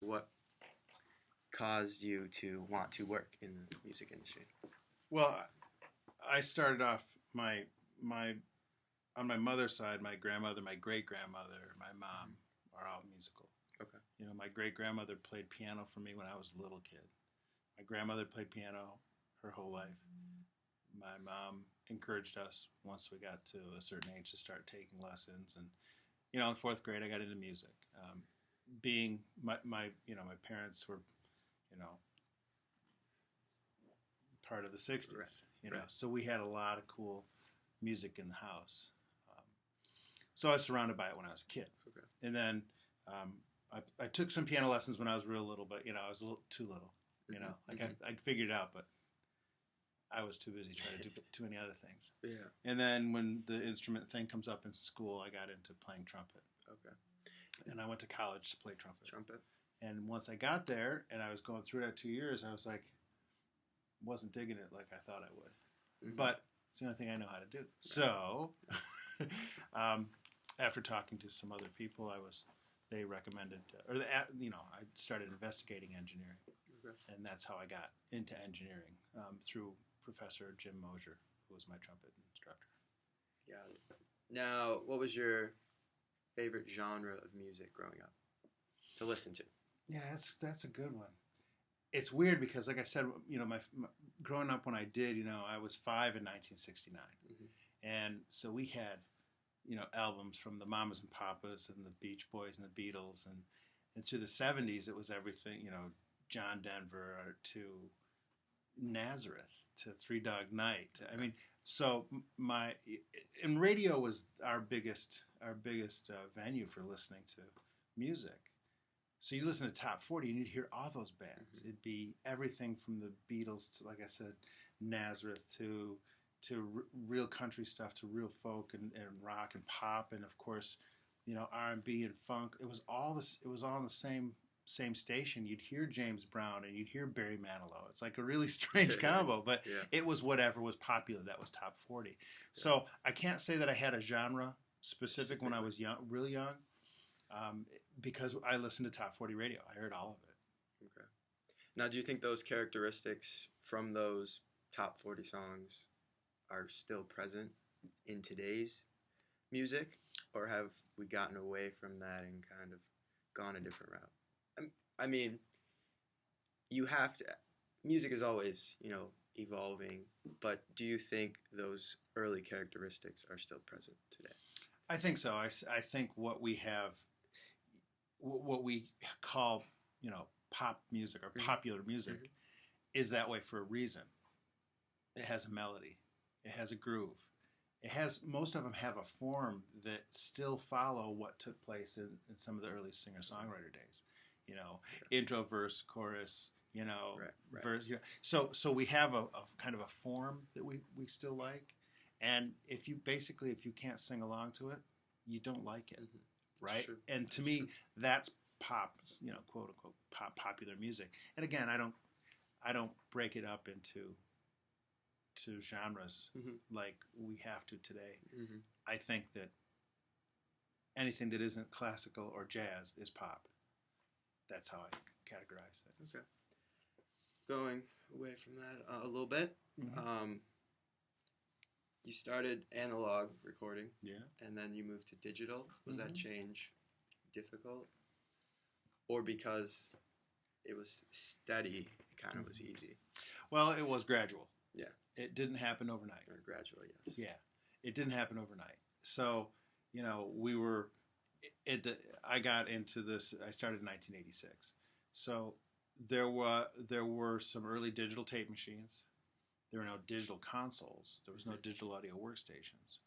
what caused you to want to work in the music industry? Well, I started off on my mother's side, my grandmother, my great-grandmother, my mom are all musical. Okay. My great-grandmother played piano for me when I was a little kid. My grandmother played piano her whole life. My mom encouraged us once we got to a certain age to start taking lessons, and in 4th grade I got into music. Being my parents were part of the 60s, Right. so we had a lot of cool music in the house. So I was surrounded by it when I was a kid. Okay. And then I took some piano lessons when I was real little, but I was a little too little. I figured it out, but I was too busy trying to do too many other things. Yeah. And then when the instrument thing comes up in school, I got into playing trumpet. Okay. And I went to college to play trumpet. Trumpet. And once I got there and I was going through that 2 years, I was like, wasn't digging it like I thought I would. Mm-hmm. But it's the only thing I know how to do. Right. So after talking to some other people, they recommended, I started investigating engineering. Okay. And that's how I got into engineering, through Professor Jim Mosier, who was my trumpet instructor. Got it. Now, what was your favorite genre of music growing up to listen to? Yeah, that's a good one. It's weird because, like I said, my growing up when I did, I was 5 in 1969, and so we had, albums from the Mamas and Papas and the Beach Boys and the Beatles, and through the 70s it was everything, John Denver to Nazareth to Three Dog Night. I mean, so and radio was our biggest venue for listening to music. So you listen to Top 40 and you'd hear all those bands. It'd be everything from the Beatles to, like I said, Nazareth to real country stuff to real folk and rock and pop, and of course, R&B and funk. It was all this. It was all on the same station. You'd hear James Brown and you'd hear Barry Manilow. It's like a really strange combo, but it was whatever was popular. That was Top 40. Yeah. So I can't say that I had a genre specific when I was young, real young. Because I listened to Top 40 radio. I heard all of it. Okay. Now, do you think those characteristics from those Top 40 songs are still present in today's music? Or have we gotten away from that and kind of gone a different route? I mean, music is always, evolving, but do you think those early characteristics are still present today? I think so. I think what we call, pop music or popular music is that way for a reason. It has a melody. It has a groove. Most of them have a form that still follow what took place in some of the early singer-songwriter days. Intro, verse, chorus, right. verse. So we have a kind of a form that we still like. And if you can't sing along to it, you don't like it. Right? Sure. And to me, that's pop, quote unquote popular music. And again, I don't break it up into genres like we have to today. I think that anything that isn't classical or jazz is pop. That's how I categorize it. Okay. Going away from that a little bit. You started analog recording, and then you moved to digital. Was that change difficult, or because it was steady, it kind of was easy? Well, it was gradual. Yeah, it didn't happen overnight. Or gradual, yes. Yeah, it didn't happen overnight. So, I got into this. I started in 1986. So there were some early digital tape machines. There were no digital consoles. There was no digital audio workstations.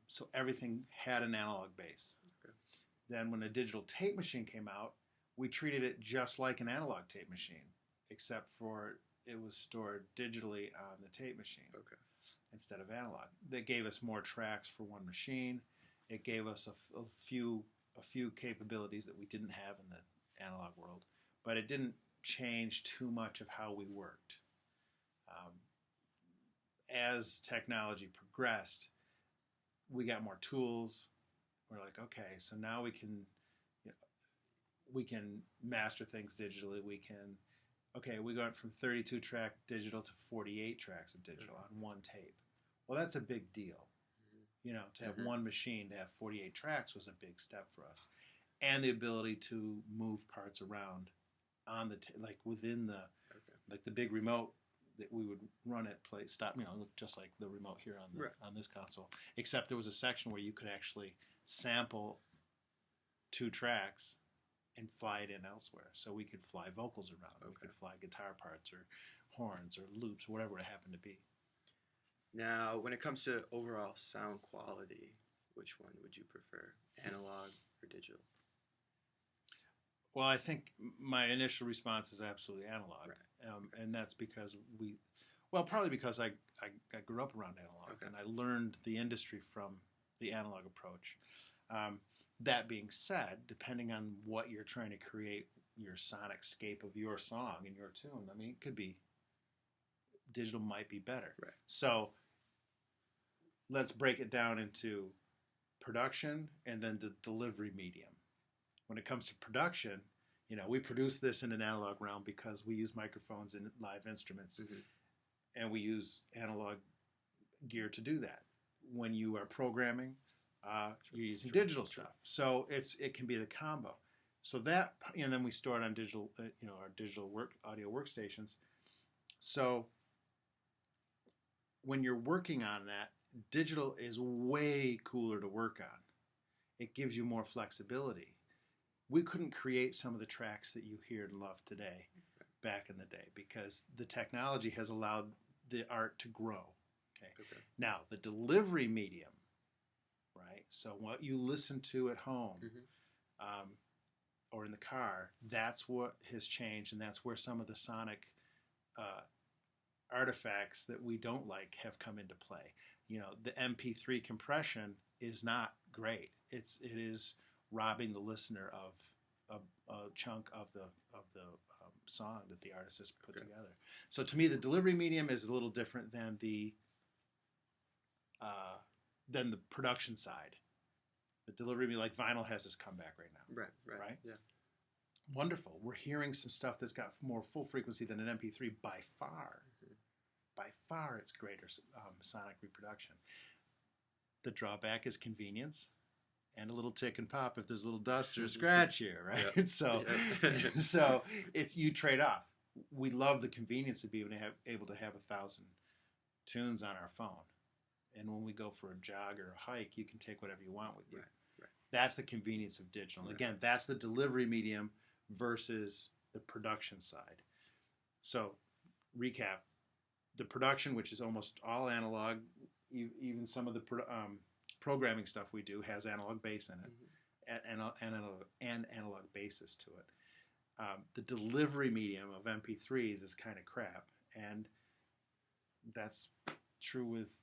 So everything had an analog base. Okay. Then when a digital tape machine came out, we treated it just like an analog tape machine, except for it was stored digitally on the tape machine instead of analog. That gave us more tracks for one machine. It gave us a few capabilities that we didn't have in the analog world, but it didn't change too much of how we worked. As technology progressed, we got more tools. We're like, okay, so now we can, we can master things digitally. We can, we went from 32 track digital to 48 tracks of digital on one tape. Well, that's a big deal. You know, to have one machine to have 48 tracks was a big step for us. And the ability to move parts around on the, like within the, like the big remote that we would run at play, stop, you know, look just like the remote here on the, on this console, except there was a section where you could actually sample 2 tracks and fly it in elsewhere. So we could fly vocals around, we could fly guitar parts or horns or loops, whatever it happened to be. Now, when it comes to overall sound quality, which one would you prefer, analog or digital? Well, I think my initial response is absolutely analog, and that's because probably because I grew up around analog, and I learned the industry from the analog approach. That being said, depending on what you're trying to create, your sonic scape of your song and your tune, I mean, it could be digital might be better. Right. So let's break it down into production and then the delivery medium. When it comes to production, you know, we produce this in an analog realm because we use microphones and live instruments, and we use analog gear to do that. When you are programming, you're using digital stuff, so it can be the combo. So that, and then we store it on digital, our digital audio workstations. So when you're working on that, digital is way cooler to work on. It gives you more flexibility. We couldn't create some of the tracks that you hear and love today back in the day because the technology has allowed the art to grow. Now, the delivery medium, right? So what you listen to at home or in the car, that's what has changed, and that's where some of the sonic artifacts that we don't like have come into play. You know, the MP3 compression is not great. It is robbing the listener of a chunk of the song that the artist has put together. So to me, the delivery medium is a little different than the production side. The delivery, like vinyl, has this comeback right now. Right. Yeah. Wonderful. We're hearing some stuff that's got more full frequency than an MP3 by far. By far, it's greater sonic reproduction. The drawback is convenience and a little tick and pop if there's a little dust or scratch here, right? So it's you trade off. We love the convenience of being able to have 1,000 tunes on our phone, and when we go for a jog or a hike, you can take whatever you want with you. That's the convenience of digital. Again, that's the delivery medium versus the production side. So, recap. The production, which is almost all analog, even some of the programming stuff we do has analog bass in it, and analog basis to it. The delivery medium of MP3s is kind of crap, and that's true with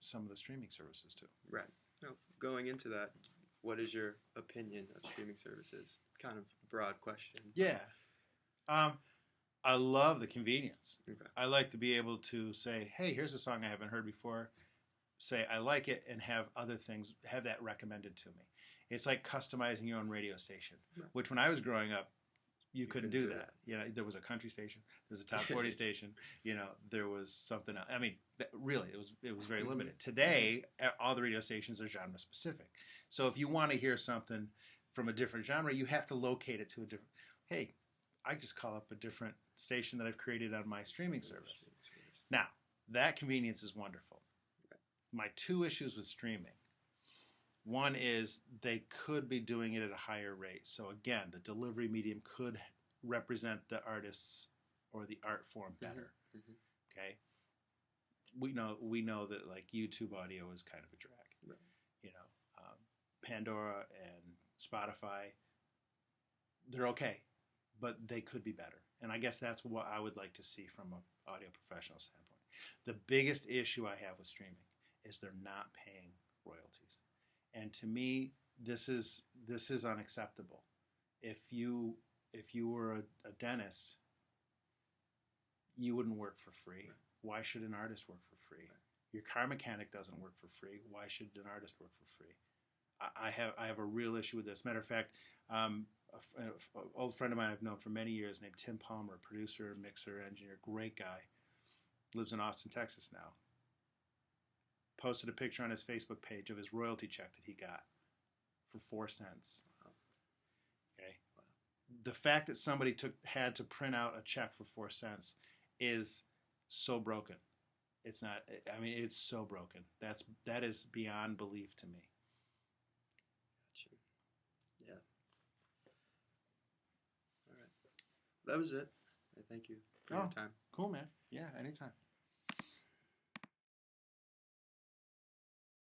some of the streaming services too. Right. Now, going into that, what is your opinion of streaming services? Kind of broad question. Yeah. I love the convenience. I like to be able to say, hey, here's a song I haven't heard before. Say, I like it, and have other things, have that recommended to me. It's like customizing your own radio station, which when I was growing up, you couldn't do that. You know, there was a country station, there was a top 40 station, you know, there was something else. I mean, really, it was very limited. Today, all the radio stations are genre specific. So if you want to hear something from a different genre, you have to locate it to a different, hey, I just call up a different station that I've created on my streaming service. Now, that convenience is wonderful. My 2 issues with streaming. One is they could be doing it at a higher rate. So again, the delivery medium could represent the artists or the art form better. Okay? We know that like YouTube audio is kind of a drag. You know, Pandora and Spotify, they're okay, but they could be better. And I guess that's what I would like to see from an audio professional standpoint. The biggest issue I have with streaming is they're not paying royalties. And to me, this is unacceptable. If you were a dentist, you wouldn't work for free. Why should an artist work for free? Your car mechanic doesn't work for free. Why should an artist work for free? I have a real issue with this. Matter of fact, an old friend of mine I've known for many years named Tim Palmer, producer, mixer, engineer, great guy, lives in Austin, Texas now. Posted a picture on his Facebook page of his royalty check that he got for 4 cents. Okay. The fact that somebody had to print out a check for 4 cents is so broken. It's not. I mean, it's so broken. That is beyond belief to me. Gotcha. Yeah. All right. That was it. I thank you for your time. Cool, man. Yeah, anytime.